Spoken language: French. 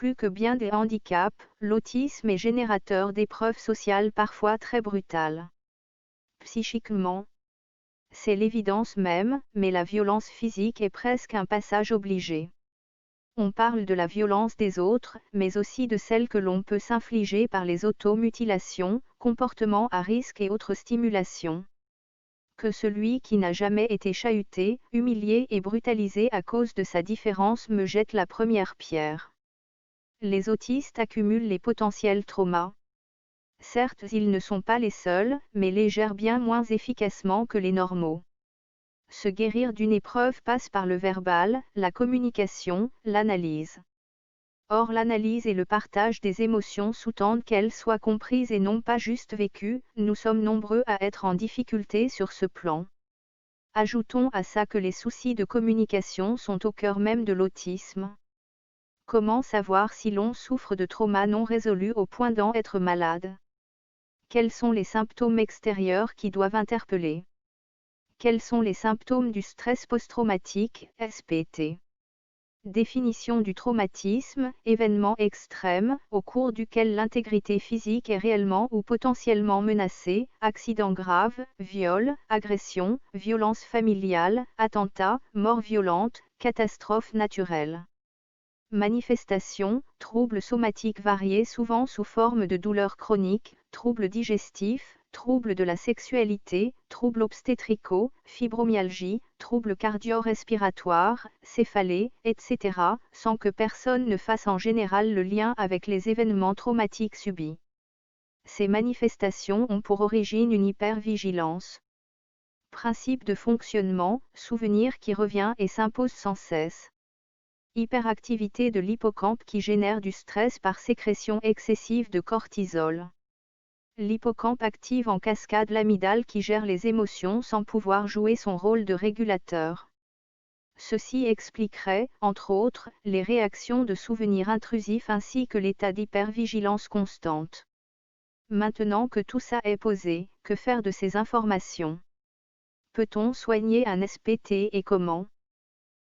plus que bien des handicaps, l'autisme est générateur d'épreuves sociales parfois très brutales. Psychiquement, c'est l'évidence même, mais la violence physique est presque un passage obligé. On parle de la violence des autres, mais aussi de celle que l'on peut s'infliger par les automutilations, comportements à risque et autres stimulations. Que celui qui n'a jamais été chahuté, humilié et brutalisé à cause de sa différence me jette la première pierre. Les autistes accumulent les potentiels traumas. Certes, ils ne sont pas les seuls, mais les gèrent bien moins efficacement que les normaux. Se guérir d'une épreuve passe par le verbal, la communication, l'analyse. Or l'analyse et le partage des émotions sous-tendent qu'elles soient comprises et non pas juste vécues, nous sommes nombreux à être en difficulté sur ce plan. Ajoutons à ça que les soucis de communication sont au cœur même de l'autisme. Comment savoir si l'on souffre de traumas non résolus au point d'en être malade? Quels sont les symptômes extérieurs qui doivent interpeller? Quels sont les symptômes du stress post-traumatique, SPT? Définition du traumatisme, événement extrême, au cours duquel l'intégrité physique est réellement ou potentiellement menacée, accident grave, viol, agression, violence familiale, attentat, mort violente, catastrophe naturelle. Manifestations, troubles somatiques variés souvent sous forme de douleurs chroniques, troubles digestifs, troubles de la sexualité, troubles obstétricaux, fibromyalgie, troubles cardio-respiratoires, céphalées, etc., sans que personne ne fasse en général le lien avec les événements traumatiques subis. Ces manifestations ont pour origine une hypervigilance. Principe de fonctionnement, souvenir qui revient et s'impose sans cesse. Hyperactivité de l'hippocampe qui génère du stress par sécrétion excessive de cortisol. L'hippocampe active en cascade l'amygdale qui gère les émotions sans pouvoir jouer son rôle de régulateur. Ceci expliquerait, entre autres, les réactions de souvenirs intrusifs ainsi que l'état d'hypervigilance constante. Maintenant que tout ça est posé, que faire de ces informations? Peut-on soigner un SPT et comment?